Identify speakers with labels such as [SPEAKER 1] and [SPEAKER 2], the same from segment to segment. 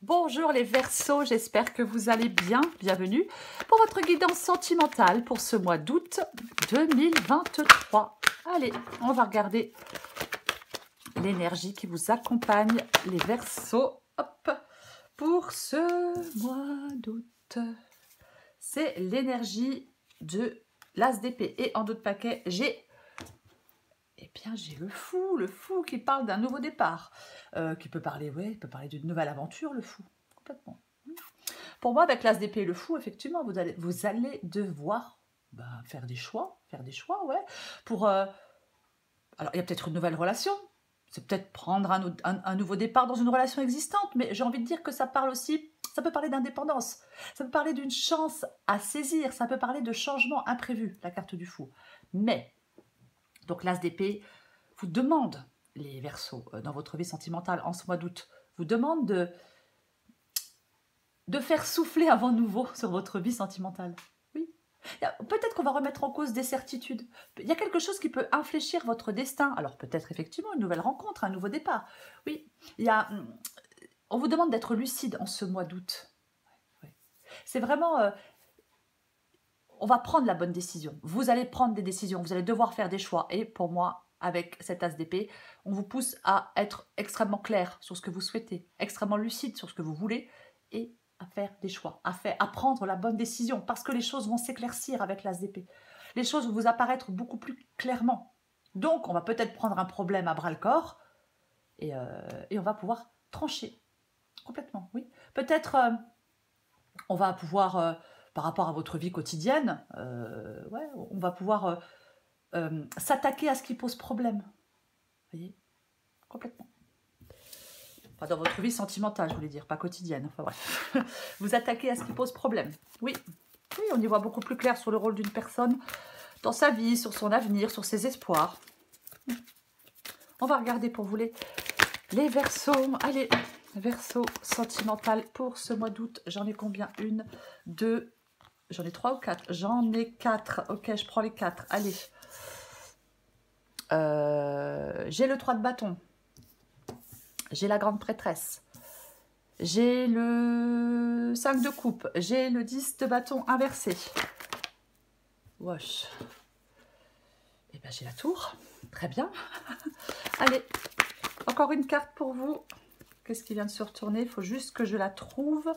[SPEAKER 1] Bonjour les Verseaux, j'espère que vous allez bien. Bienvenue pour votre guidance sentimentale pour ce mois d'août 2023. Allez, on va regarder l'énergie qui vous accompagne, les Verseaux. Hop, pour ce mois d'août, c'est l'énergie de l'As d'épée. Et en d'autres paquets, j'ai le fou qui parle d'un nouveau départ, qui peut parler, ouais, il peut parler d'une nouvelle aventure, le fou, complètement. Pour moi, avec l'As d'épée et le fou, effectivement, vous allez devoir faire des choix, ouais, pour... alors, il y a peut-être une nouvelle relation, c'est peut-être prendre un nouveau départ dans une relation existante, mais j'ai envie de dire que ça parle aussi, ça peut parler d'indépendance, ça peut parler d'une chance à saisir, ça peut parler de changements imprévus, la carte du fou. Mais, donc l'As d'épée vous demande, les Verseaux, dans votre vie sentimentale en ce mois d'août, vous demande de faire souffler un vent nouveau sur votre vie sentimentale. Oui. Peut-être qu'on va remettre en cause des certitudes. Il y a quelque chose qui peut infléchir votre destin. Alors peut-être effectivement une nouvelle rencontre, un nouveau départ. Oui, on vous demande d'être lucide en ce mois d'août. Oui. C'est vraiment... on va prendre la bonne décision. Vous allez prendre des décisions, vous allez devoir faire des choix. Et pour moi, avec cet As d'épée, on vous pousse à être extrêmement clair sur ce que vous souhaitez, extrêmement lucide sur ce que vous voulez et à faire des choix, à prendre la bonne décision parce que les choses vont s'éclaircir avec l'As d'épée. Les choses vont vous apparaître beaucoup plus clairement. Donc, on va peut-être prendre un problème à bras-le-corps et on va pouvoir trancher complètement, oui. Peut-être on va pouvoir... par rapport à votre vie quotidienne, ouais, on va pouvoir s'attaquer à ce qui pose problème. Vous voyez, complètement. Enfin, dans votre vie sentimentale, je voulais dire, pas quotidienne. Enfin bref, vous attaquez à ce qui pose problème. Oui, oui, on y voit beaucoup plus clair sur le rôle d'une personne dans sa vie, sur son avenir, sur ses espoirs. On va regarder pour vous les Verseaux. Allez, Verseaux sentimental pour ce mois d'août. J'en ai combien? Une, deux... J'en ai 3 ou 4? J'en ai 4. Ok, je prends les 4. Allez. J'ai le 3 de bâton. J'ai la grande prêtresse. J'ai le 5 de coupe. J'ai le 10 de bâton inversé. Wesh. Et bien, j'ai la tour. Très bien. Allez. Encore une carte pour vous. Qu'est-ce qui vient de se retourner? Il faut juste que je la trouve.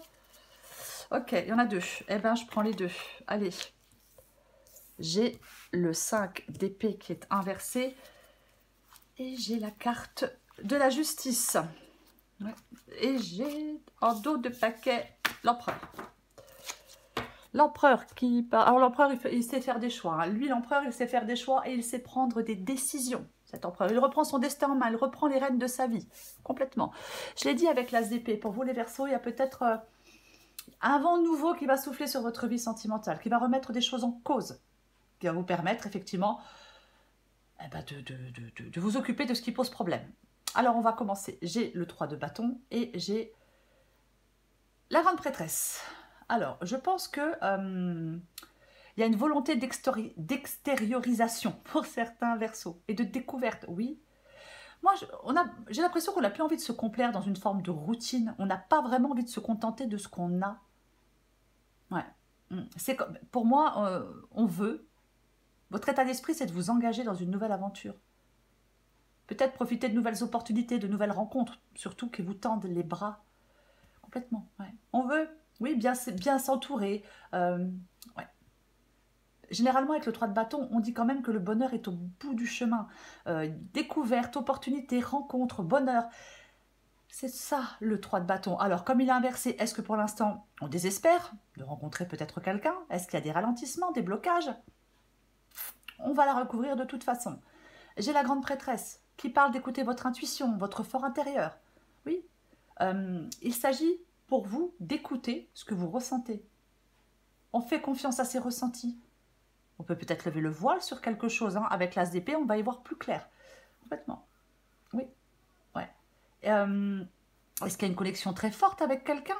[SPEAKER 1] Ok, il y en a 2. Eh bien, je prends les 2. Allez. J'ai le 5 d'épée qui est inversé. Et j'ai la carte de la justice. Ouais. Et j'ai en dos de paquet l'empereur. L'empereur qui... Alors l'empereur, il sait faire des choix. Hein. Lui, l'empereur, il sait faire des choix et il sait prendre des décisions. Cet empereur, il reprend son destin en main, il reprend les rênes de sa vie. Complètement. Je l'ai dit avec l'As d'épée. Pour vous, les Verseaux, il y a peut-être... un vent nouveau qui va souffler sur votre vie sentimentale, qui va remettre des choses en cause, qui va vous permettre effectivement de vous occuper de ce qui pose problème. Alors on va commencer. J'ai le 3 de bâton et j'ai la grande prêtresse. Alors je pense que il y a une volonté d'extériorisation pour certains Verseaux et de découverte, oui. Moi, j'ai l'impression qu'on n'a plus envie de se complaire dans une forme de routine. On n'a pas vraiment envie de se contenter de ce qu'on a. Ouais. Pour moi, on veut. Votre état d'esprit, c'est de vous engager dans une nouvelle aventure. Peut-être profiter de nouvelles opportunités, de nouvelles rencontres, surtout qui vous tendent les bras. Complètement, ouais. On veut, oui, bien s'entourer. Ouais. Généralement, avec le 3 de bâton, on dit quand même que le bonheur est au bout du chemin. Découverte, opportunité, rencontre, bonheur. C'est ça, le 3 de bâton. Alors, comme il est inversé, est-ce que pour l'instant, on désespère de rencontrer peut-être quelqu'un? Est-ce qu'il y a des ralentissements, des blocages? On va la recouvrir de toute façon. J'ai la grande prêtresse qui parle d'écouter votre intuition, votre fort intérieur. Oui, il s'agit pour vous d'écouter ce que vous ressentez. On fait confiance à ses ressentis. On peut peut-être lever le voile sur quelque chose. Hein. Avec l'As d'épée, on va y voir plus clair. Complètement. Oui, ouais. Est-ce qu'il y a une connexion très forte avec quelqu'un?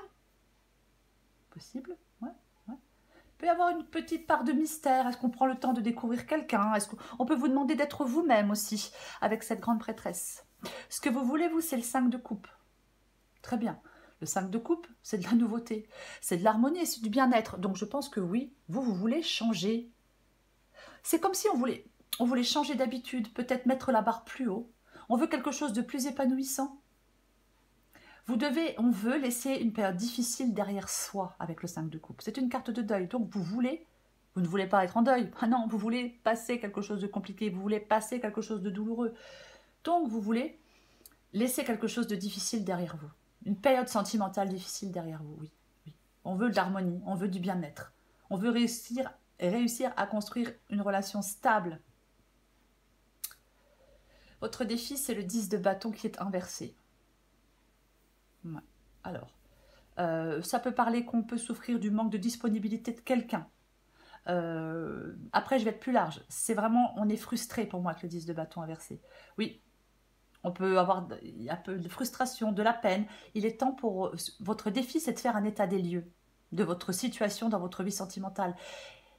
[SPEAKER 1] Possible, ouais. Il peut y avoir une petite part de mystère. Est-ce qu'on prend le temps de découvrir quelqu'un? Est-ce qu'on peut vous demander d'être vous-même aussi avec cette grande prêtresse? Ce que vous voulez, vous, c'est le 5 de coupe. Très bien. Le 5 de coupe, c'est de la nouveauté, c'est de l'harmonie et c'est du bien-être. Donc je pense que oui, vous voulez changer. C'est comme si on voulait changer d'habitude, peut-être mettre la barre plus haut. On veut quelque chose de plus épanouissant. On veut laisser une période difficile derrière soi avec le 5 de coupe. C'est une carte de deuil, donc vous ne voulez pas être en deuil. Ah non, vous voulez passer quelque chose de compliqué, vous voulez passer quelque chose de douloureux. Donc vous voulez laisser quelque chose de difficile derrière vous. Une période sentimentale difficile derrière vous, oui. Oui. On veut de l'harmonie, on veut du bien-être. On veut réussir à construire une relation stable. Votre défi, c'est le 10 de bâton qui est inversé. Ouais. Alors, ça peut parler qu'on peut souffrir du manque de disponibilité de quelqu'un. Après, je vais être plus large. C'est vraiment, on est frustré pour moi avec le 10 de bâton inversé. Oui, on peut avoir un peu de frustration, de la peine. Il est temps pour... Votre défi, c'est de faire un état des lieux de votre situation dans votre vie sentimentale.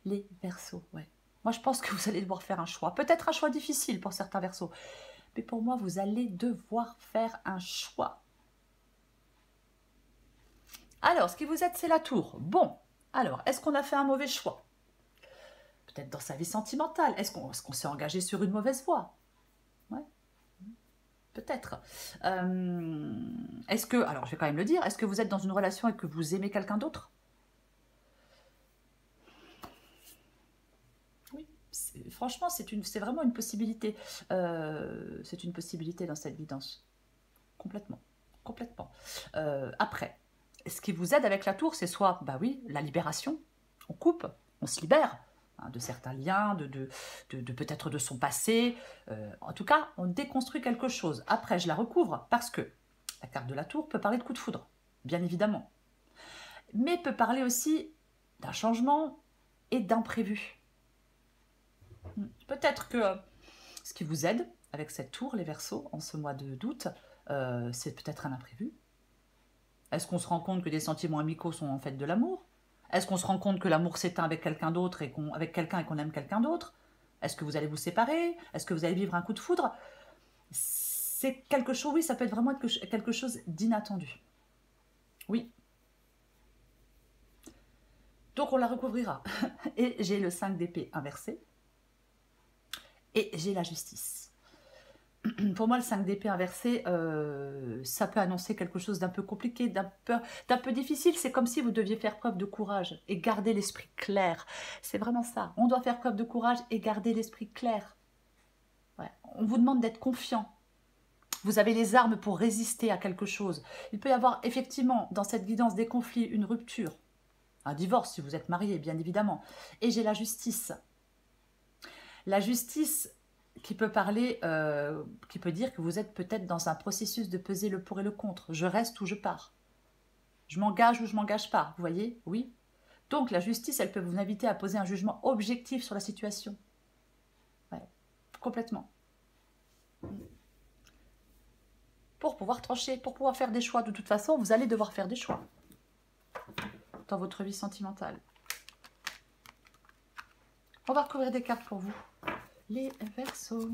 [SPEAKER 1] Les Verseaux, ouais. Moi, je pense que vous allez devoir faire un choix. Peut-être un choix difficile pour certains Verseaux. Mais pour moi, vous allez devoir faire un choix. Alors, ce qui vous aide, c'est la tour. Bon, alors, est-ce qu'on a fait un mauvais choix? Peut-être dans sa vie sentimentale. Est-ce qu'on s'est engagé sur une mauvaise voie? Ouais. Peut-être. Est-ce que, alors je vais quand même le dire, est-ce que vous êtes dans une relation et que vous aimez quelqu'un d'autre? Oui, franchement, c'est vraiment une possibilité. C'est une possibilité dans cette guidance. Complètement. Complètement. Après, ce qui vous aide avec la tour, c'est soit, bah oui, la libération, on coupe, on se libère de certains liens, de peut-être de son passé. En tout cas, on déconstruit quelque chose. Après, je la recouvre parce que la carte de la tour peut parler de coup de foudre, bien évidemment. Mais peut parler aussi d'un changement et d'imprévu. Peut-être que ce qui vous aide avec cette tour, les Verseaux, en ce mois d'août, c'est peut-être un imprévu. Est-ce qu'on se rend compte que des sentiments amicaux sont en fait de l'amour? Est-ce qu'on se rend compte que l'amour s'éteint avec quelqu'un d'autre et qu'on aime quelqu'un d'autre? Est-ce que vous allez vous séparer? Est-ce que vous allez vivre un coup de foudre? C'est quelque chose, oui, ça peut être vraiment quelque chose d'inattendu. Oui. Donc on la recouvrira. Et j'ai le 5 d'épée inversé. Et j'ai la justice. Pour moi, le 5 d'épée inversé, ça peut annoncer quelque chose d'un peu compliqué, d'un peu difficile. C'est comme si vous deviez faire preuve de courage et garder l'esprit clair. C'est vraiment ça. On doit faire preuve de courage et garder l'esprit clair. Ouais. On vous demande d'être confiant. Vous avez les armes pour résister à quelque chose. Il peut y avoir effectivement dans cette guidance des conflits, une rupture. Un divorce si vous êtes marié, bien évidemment. Et j'ai la justice. La justice... qui peut parler, qui peut dire que vous êtes peut-être dans un processus de peser le pour et le contre. Je reste ou je pars. Je m'engage ou je m'engage pas. Vous voyez? Oui. Donc la justice, elle peut vous inviter à poser un jugement objectif sur la situation. Ouais. Complètement. Pour pouvoir trancher, pour pouvoir faire des choix. De toute façon, vous allez devoir faire des choix dans votre vie sentimentale. On va recouvrir des cartes pour vous. Les Verseaux.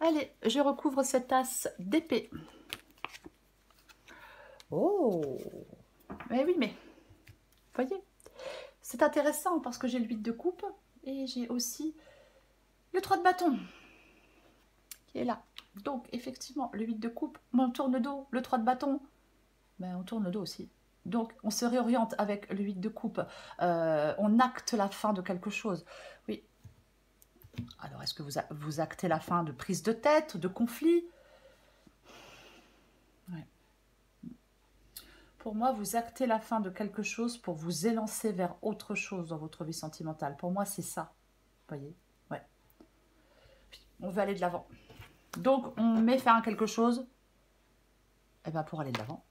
[SPEAKER 1] Allez, je recouvre cette as d'épée. Oh! Mais oui, mais... voyez, c'est intéressant parce que j'ai le 8 de coupe et j'ai aussi le 3 de bâton qui est là. Donc, effectivement, le 8 de coupe, on tourne le dos. Le 3 de bâton, ben, on tourne le dos aussi. Donc, on se réoriente avec le 8 de coupe. On acte la fin de quelque chose. Oui. Alors, est-ce que vous actez la fin de prise de tête, de conflit? Ouais. Pour moi, vous actez la fin de quelque chose pour vous élancer vers autre chose dans votre vie sentimentale. Pour moi, c'est ça. Vous voyez? Ouais. On veut aller de l'avant. Donc, on met fin à quelque chose pour aller de l'avant.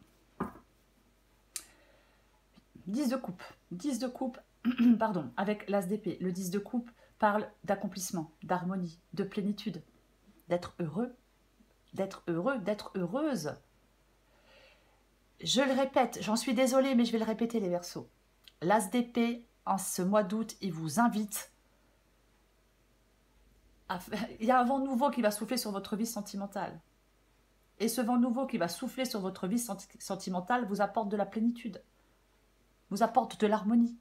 [SPEAKER 1] 10 de coupe. 10 de coupe, pardon, avec l'as d'épée. Le 10 de coupe parle d'accomplissement, d'harmonie, de plénitude, d'être heureux, d'être heureuse. Je le répète, j'en suis désolée, mais je vais le répéter, les Verseaux. L'as d'épée, en ce mois d'août, il vous invite il y a un vent nouveau qui va souffler sur votre vie sentimentale. Et ce vent nouveau qui va souffler sur votre vie sentimentale vous apporte de la plénitude, vous apporte de l'harmonie.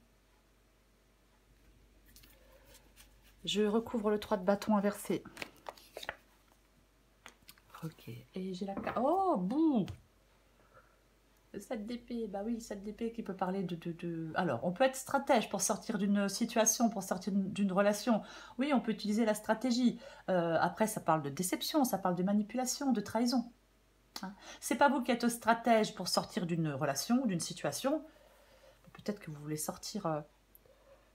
[SPEAKER 1] Je recouvre le 3 de bâton inversé. Ok, et j'ai la carte. Oh, bouh! 7 d'épée, bah oui, 7 d'épée qui peut parler Alors, on peut être stratège pour sortir d'une situation, pour sortir d'une relation. Oui, on peut utiliser la stratégie. Après, ça parle de déception, ça parle de manipulation, de trahison. Hein. C'est pas vous qui êtes stratège pour sortir d'une relation, d'une situation. Peut-être que vous voulez sortir...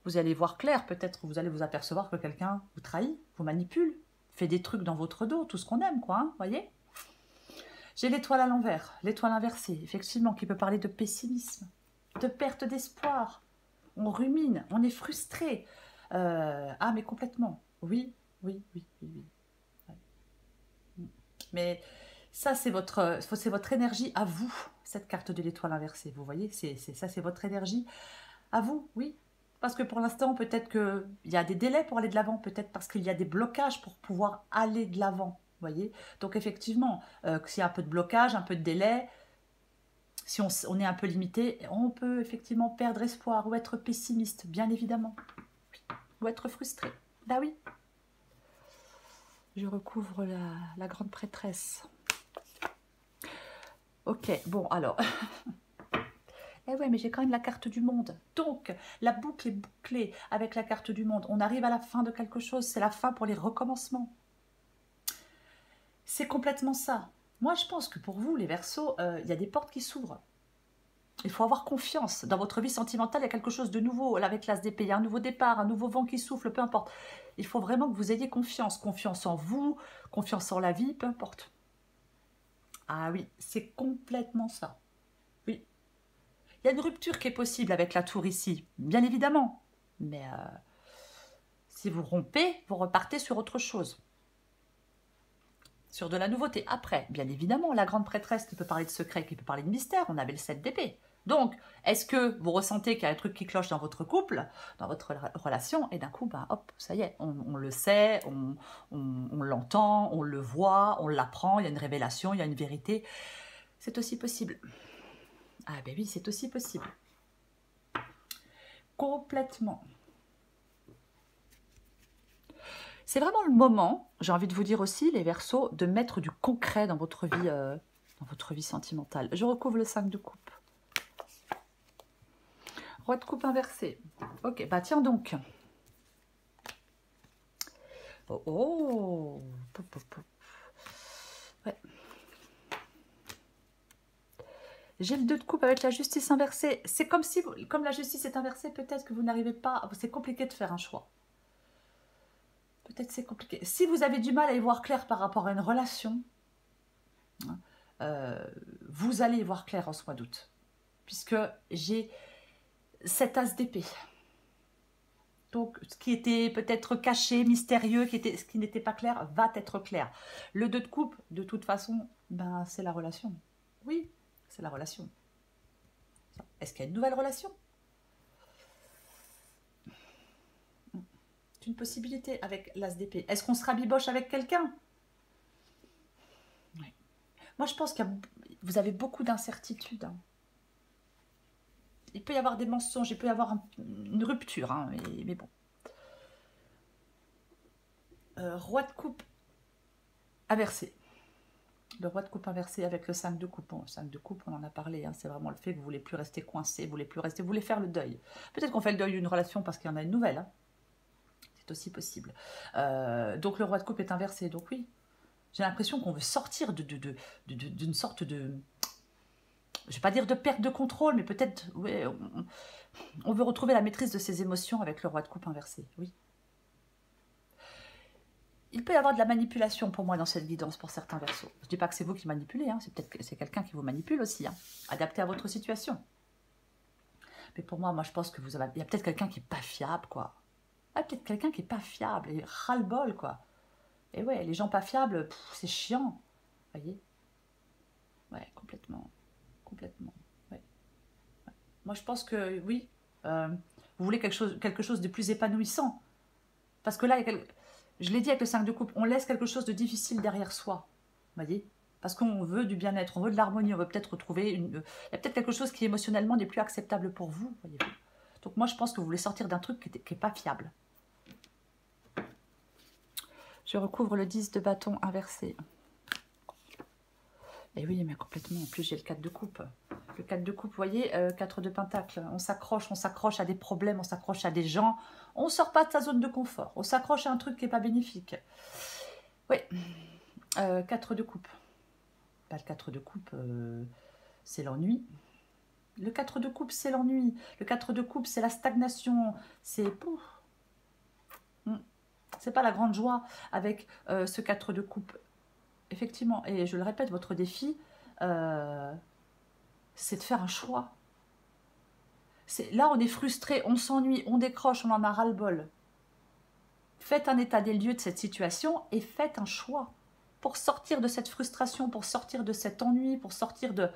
[SPEAKER 1] vous allez voir clair, peut-être vous allez vous apercevoir que quelqu'un vous trahit, vous manipule, fait des trucs dans votre dos, tout ce qu'on aime, quoi, hein, voyez? J'ai l'étoile à l'envers, l'étoile inversée, effectivement, qui peut parler de pessimisme, de perte d'espoir. On rumine, on est frustré. Ah, mais complètement. Oui, oui, oui, oui, oui. Ouais. Mais ça, c'est votre énergie à vous, cette carte de l'étoile inversée. Vous voyez, ça, c'est votre énergie à vous, oui. Parce que pour l'instant, peut-être qu'il y a des délais pour aller de l'avant, peut-être parce qu'il y a des blocages pour pouvoir aller de l'avant. Voyez, donc effectivement, s'il y a un peu de blocage, un peu de délai, si on est un peu limité, on peut effectivement perdre espoir ou être pessimiste, bien évidemment, ou être frustré. Bah oui. Je recouvre la grande prêtresse. Ok, bon alors. Eh ouais, mais j'ai quand même la carte du monde. Donc, la boucle est bouclée avec la carte du monde. On arrive à la fin de quelque chose. C'est la fin pour les recommencements. C'est complètement ça. Moi, je pense que pour vous, les Verseaux, il y a des portes qui s'ouvrent. Il faut avoir confiance. Dans votre vie sentimentale, il y a quelque chose de nouveau. Là, avec l'As d'épée, il y a un nouveau départ, un nouveau vent qui souffle, peu importe. Il faut vraiment que vous ayez confiance. Confiance en vous, confiance en la vie, peu importe. Ah oui, c'est complètement ça. Oui. Il y a une rupture qui est possible avec la tour ici, bien évidemment. Mais si vous rompez, vous repartez sur autre chose. Sur de la nouveauté. Après, bien évidemment, la grande prêtresse qui peut parler de secret, qui peut parler de mystère, on avait le 7 d'épée. Donc, est-ce que vous ressentez qu'il y a un truc qui cloche dans votre couple, dans votre relation, et d'un coup, ben, hop, ça y est, on le sait, on l'entend, on le voit, on l'apprend, il y a une révélation, il y a une vérité. C'est aussi possible. Ah ben oui, c'est aussi possible. Complètement. C'est vraiment le moment, j'ai envie de vous dire aussi, les Verseaux, de mettre du concret dans votre vie sentimentale. Je recouvre le 5 de coupe. Roi de coupe inversé. Ok, bah tiens donc. Oh, oh. Ouais. J'ai le 2 de coupe avec la justice inversée. C'est comme si, comme la justice est inversée, peut-être que vous n'arrivez pas, c'est compliqué de faire un choix. Peut-être c'est compliqué. Si vous avez du mal à y voir clair par rapport à une relation, vous allez y voir clair en ce mois d'août. Puisque j'ai cet as d'épée. Donc, ce qui était peut-être caché, mystérieux, ce qui n'était pas clair, va être clair. Le 2 de coupe, de toute façon, ben, c'est la relation. Oui, c'est la relation. Est-ce qu'il y a une nouvelle relation? C'est une possibilité avec l'as d'épée. Est-ce qu'on sera biboche avec quelqu'un? Oui. Moi, je pense que vous avez beaucoup d'incertitudes. Hein. Il peut y avoir des mensonges, il peut y avoir une rupture, hein, mais bon. Roi de coupe inversé. Le roi de coupe inversé avec le 5 de coupe. Bon, le 5 de coupe, on en a parlé, hein, c'est vraiment le fait que vous ne voulez plus rester coincé, vous voulez faire le deuil. Peut-être qu'on fait le deuil d'une relation parce qu'il y en a une nouvelle. Hein. C'est aussi possible. Donc le roi de coupe est inversé, donc oui. J'ai l'impression qu'on veut sortir d'une sorte de... Je ne vais pas dire de perte de contrôle, mais peut-être... Ouais, on veut retrouver la maîtrise de ses émotions avec le roi de coupe inversé, oui. Il peut y avoir de la manipulation pour moi dans cette guidance pour certains Verseaux. Je ne dis pas que c'est vous qui manipulez, hein, c'est peut-être que c'est quelqu'un qui vous manipule aussi, hein, adapté à votre situation. Mais pour moi, je pense que il y a peut-être quelqu'un qui n'est pas fiable, quoi. Ah, peut-être quelqu'un qui n'est pas fiable et ras-le-bol, quoi. Et ouais, les gens pas fiables, c'est chiant, voyez. Ouais, complètement, complètement. Ouais. Ouais. Moi, je pense que oui, vous voulez quelque chose de plus épanouissant, parce que là, Je l'ai dit avec le 5 de coupe, on laisse quelque chose de difficile derrière soi. Vous voyez? Parce qu'on veut du bien-être, on veut de l'harmonie, on veut peut-être retrouver une... Il y a peut-être quelque chose qui émotionnellement n'est plus acceptable pour vous, voyez-vous. Donc moi, je pense que vous voulez sortir d'un truc qui n'est pas fiable. Je recouvre le 10 de bâton inversé. Et oui, mais complètement. En plus, j'ai le 4 de coupe. Le 4 de coupe, vous voyez, 4 de pentacle. On s'accroche à des problèmes, on s'accroche à des gens. On ne sort pas de sa zone de confort. On s'accroche à un truc qui n'est pas bénéfique. Oui, 4 de coupe. Pas le 4 de coupe, c'est l'ennui. Le 4 de coupe, c'est l'ennui. Le 4 de coupe, c'est la stagnation. C'est... C'est pas la grande joie avec ce 4 de coupe. Effectivement, et je le répète, votre défi, c'est de faire un choix. Là, on est frustré, on s'ennuie, on décroche, on en a ras-le-bol. Faites un état des lieux de cette situation et faites un choix pour sortir de cette frustration, pour sortir de cet ennui, pour sortir de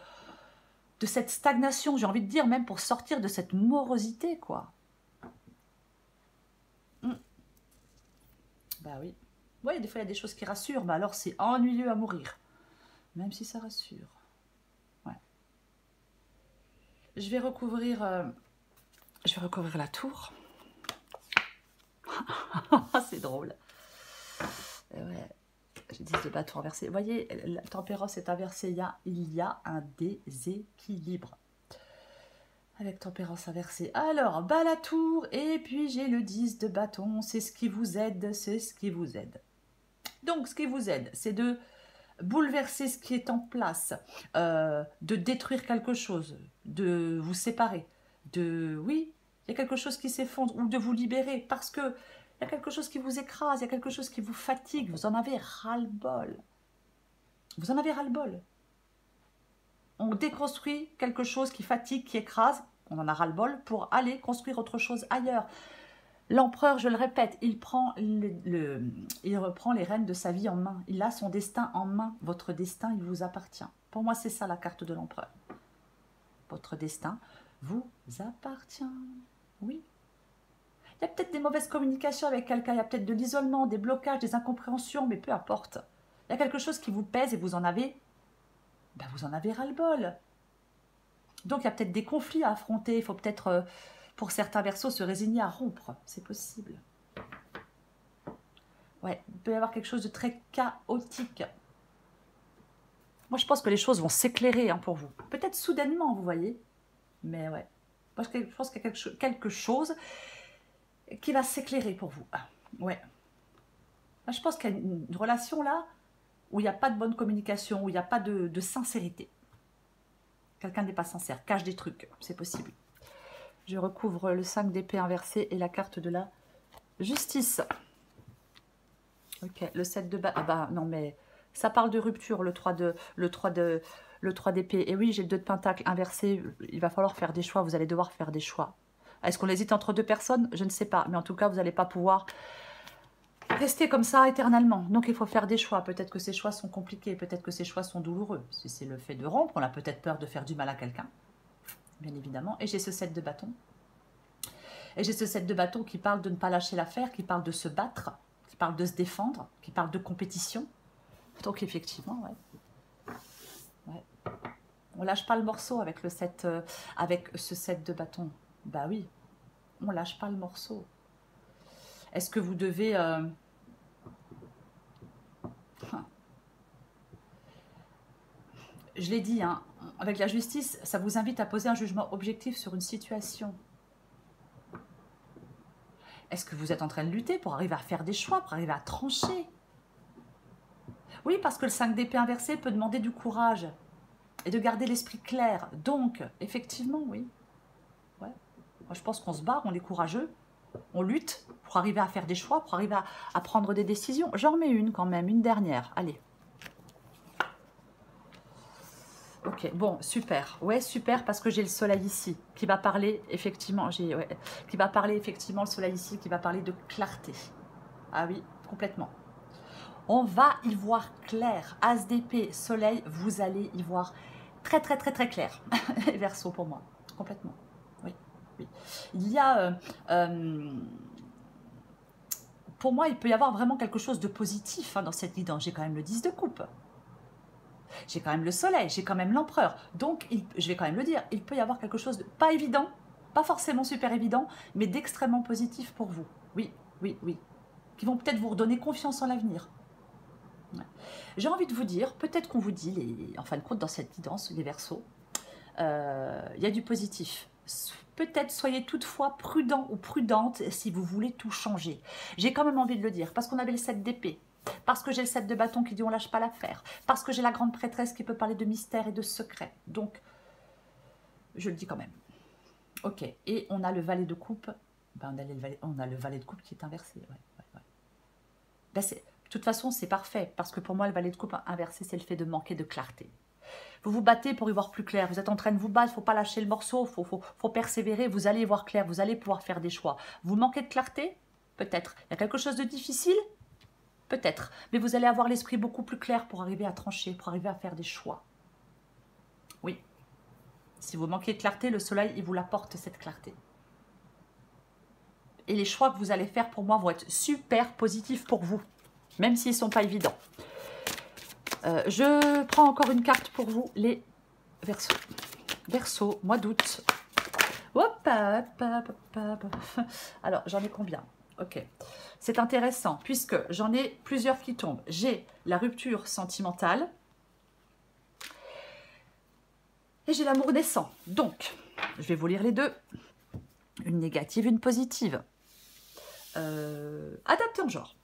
[SPEAKER 1] cette stagnation, j'ai envie de dire, même pour sortir de cette morosité, quoi. Bah oui. Oui, des fois, il y a des choses qui rassurent, mais alors c'est ennuyeux à mourir. Même si ça rassure. Ouais. Je vais recouvrir la tour. C'est drôle. Ouais. J'ai 10 de bâton inversé. Vous voyez, la tempérance est inversée. Il y a un déséquilibre. Avec tempérance inversée. Alors, bas la tour. Et puis, j'ai le 10 de bâton. C'est ce qui vous aide. C'est ce qui vous aide. Donc, ce qui vous aide, c'est de bouleverser ce qui est en place, de détruire quelque chose, de vous séparer, oui, il y a quelque chose qui s'effondre, ou de vous libérer, parce que il y a quelque chose qui vous écrase, il y a quelque chose qui vous fatigue, vous en avez ras-le-bol. Vous en avez ras-le-bol. On déconstruit quelque chose qui fatigue, qui écrase, on en a ras-le-bol, pour aller construire autre chose ailleurs. L'empereur, je le répète, il reprend les rênes de sa vie en main. Il a son destin en main. Votre destin, il vous appartient. Pour moi, c'est ça la carte de l'empereur. Votre destin vous appartient. Oui. Il y a peut-être des mauvaises communications avec quelqu'un. Il y a peut-être de l'isolement, des blocages, des incompréhensions, mais peu importe. Il y a quelque chose qui vous pèse et vous en avez ras-le-bol. Donc, il y a peut-être des conflits à affronter. Il faut peut-être... pour certains versos, se résigner à rompre, c'est possible. Ouais, il peut y avoir quelque chose de très chaotique. Moi, je pense que les choses vont s'éclairer hein, pour vous. Peut-être soudainement, vous voyez. Mais ouais, moi, je pense qu'il y a quelque chose qui va s'éclairer pour vous. Ouais. Moi, je pense qu'il y a une relation là où il n'y a pas de bonne communication, où il n'y a pas de sincérité. Quelqu'un n'est pas sincère, cache des trucs, c'est possible. Je recouvre le 5 d'épée inversé et la carte de la justice. Ok, le 7 de bas. Ah bah non, mais ça parle de rupture, le 3 d'épée. Et oui, j'ai le 2 de pentacle inversé. Il va falloir faire des choix. Vous allez devoir faire des choix. Est-ce qu'on hésite entre deux personnes? Je ne sais pas. Mais en tout cas, vous n'allez pas pouvoir rester comme ça éternellement. Donc, il faut faire des choix. Peut-être que ces choix sont compliqués. Peut-être que ces choix sont douloureux. Si c'est le fait de rompre, on a peut-être peur de faire du mal à quelqu'un. Bien évidemment. Et j'ai ce 7 de bâton. Et j'ai ce 7 de bâton qui parle de ne pas lâcher l'affaire, qui parle de se battre, qui parle de se défendre, qui parle de compétition. Donc effectivement, ouais. On lâche pas le morceau avec le 7, avec ce 7 de bâton. Bah oui, on lâche pas le morceau. Est-ce que vous devez... Je l'ai dit, hein, avec la justice, ça vous invite à poser un jugement objectif sur une situation. Est-ce que vous êtes en train de lutter pour arriver à faire des choix, pour arriver à trancher? Oui, parce que le 5 d'épée inversé peut demander du courage et de garder l'esprit clair. Donc, effectivement, oui. Ouais. Moi, je pense qu'on se bat, on est courageux, on lutte pour arriver à faire des choix, pour arriver à prendre des décisions. J'en remets une quand même, une dernière. Allez. Ok, bon, super. Ouais, super, parce que j'ai le soleil ici, qui va parler, effectivement, qui va parler, effectivement, le soleil ici, qui va parler de clarté. Ah oui, complètement. On va y voir clair. As d'épée, soleil, vous allez y voir très, très, très, très clair. Verseau pour moi, complètement. Oui, oui. Il y a... pour moi, il peut y avoir vraiment quelque chose de positif dans cette guidance. J'ai quand même le 10 de coupe. J'ai quand même le soleil, j'ai quand même l'empereur. Donc, je vais quand même le dire, il peut y avoir quelque chose de pas évident, pas forcément super évident, mais d'extrêmement positif pour vous. Oui, oui, oui. Qui vont peut-être vous redonner confiance en l'avenir. Ouais. J'ai envie de vous dire, peut-être qu'on vous dit, en fin de compte, dans cette guidance, les Verseaux, il y a du positif. Peut-être soyez toutefois prudent ou prudente si vous voulez tout changer. J'ai quand même envie de le dire, parce qu'on avait le 7 d'épée. Parce que j'ai le 7 de bâton qui dit on lâche pas l'affaire. Parce que j'ai la grande prêtresse qui peut parler de mystère et de secret. Donc, je le dis quand même. Ok, et on a le valet de coupe. Ben, on a le valet de coupe qui est inversé. Ouais. Ben, de toute façon, c'est parfait. Parce que pour moi, le valet de coupe inversé, c'est le fait de manquer de clarté. Vous vous battez pour y voir plus clair. Vous êtes en train de vous battre. Il ne faut pas lâcher le morceau. Il faut persévérer. Vous allez y voir clair. Vous allez pouvoir faire des choix. Vous manquez de clarté? Peut-être. Il y a quelque chose de difficile? Peut-être, mais vous allez avoir l'esprit beaucoup plus clair pour arriver à trancher, pour arriver à faire des choix. Oui. Si vous manquez de clarté, le soleil, il vous apporte cette clarté. Et les choix que vous allez faire, pour moi, vont être super positifs pour vous, même s'ils ne sont pas évidents. Je prends encore une carte pour vous, les Verseaux. Verseaux, mois d'août. Hop, hop, hop, hop. Alors, j'en ai combien? Ok, c'est intéressant puisque j'en ai plusieurs qui tombent. J'ai la rupture sentimentale et j'ai l'amour naissant. Donc, je vais vous lire les deux. Une négative, une positive. Adapté en genre.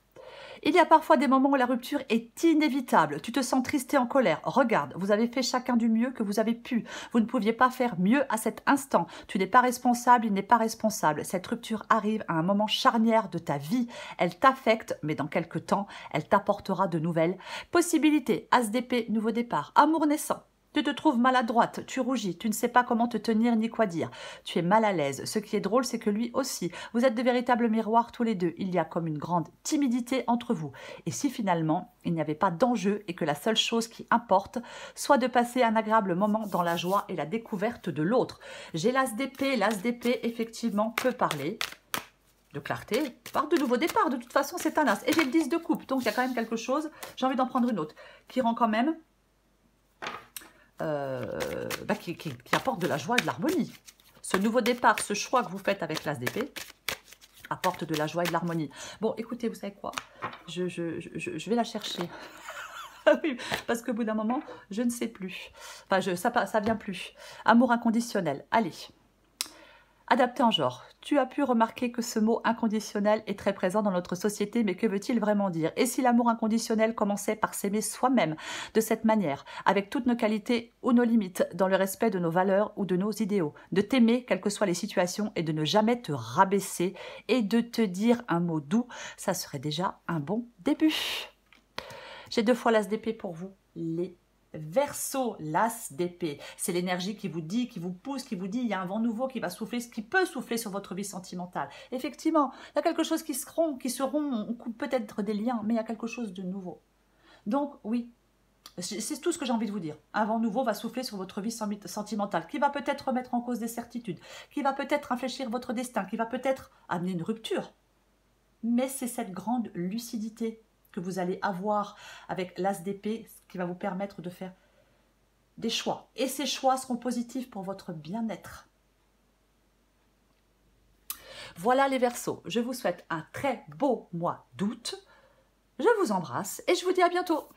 [SPEAKER 1] Il y a parfois des moments où la rupture est inévitable. Tu te sens triste et en colère. Regarde, vous avez fait chacun du mieux que vous avez pu. Vous ne pouviez pas faire mieux à cet instant. Tu n'es pas responsable, il n'est pas responsable. Cette rupture arrive à un moment charnière de ta vie. Elle t'affecte, mais dans quelques temps, elle t'apportera de nouvelles possibilités. As d'épée, nouveau départ. Amour naissant. Tu te trouves maladroite, tu rougis, tu ne sais pas comment te tenir ni quoi dire. Tu es mal à l'aise. Ce qui est drôle, c'est que lui aussi. Vous êtes de véritables miroirs tous les deux. Il y a comme une grande timidité entre vous. Et si finalement, il n'y avait pas d'enjeu et que la seule chose qui importe soit de passer un agréable moment dans la joie et la découverte de l'autre. J'ai l'as d'épée. L'as d'épée, effectivement, peut parler de clarté, par de nouveaux départs. De toute façon, c'est un as. Et j'ai le 10 de coupe. Donc, il y a quand même quelque chose. J'ai envie d'en prendre une autre qui rend quand même... qui apporte de la joie et de l'harmonie. Ce nouveau départ, ce choix que vous faites avec l'as d'épée, apporte de la joie et de l'harmonie. Bon, écoutez, vous savez quoi? Je vais la chercher. Oui, parce qu'au bout d'un moment, je ne sais plus. Enfin, ça vient plus. Amour inconditionnel. Allez. Adapté en genre. Tu as pu remarquer que ce mot inconditionnel est très présent dans notre société, mais que veut-il vraiment dire? Et si l'amour inconditionnel commençait par s'aimer soi-même de cette manière, avec toutes nos qualités ou nos limites, dans le respect de nos valeurs ou de nos idéaux, de t'aimer quelles que soient les situations et de ne jamais te rabaisser et de te dire un mot doux, ça serait déjà un bon début. J'ai 2 fois l'as d'épée pour vous, les Verseau, l'as d'épée. C'est l'énergie qui vous dit, qui vous pousse, qui vous dit il y a un vent nouveau qui va souffler, ce qui peut souffler sur votre vie sentimentale. Effectivement, il y a quelque chose qui se rompt, on coupe peut-être des liens, mais il y a quelque chose de nouveau. Donc oui, c'est tout ce que j'ai envie de vous dire. Un vent nouveau va souffler sur votre vie sentimentale, qui va peut-être remettre en cause des certitudes, qui va peut-être infléchir votre destin, qui va peut-être amener une rupture. Mais c'est cette grande lucidité que vous allez avoir avec l'as d'épée qui va vous permettre de faire des choix. Et ces choix seront positifs pour votre bien-être. Voilà les Verseaux. Je vous souhaite un très beau mois d'août. Je vous embrasse et je vous dis à bientôt.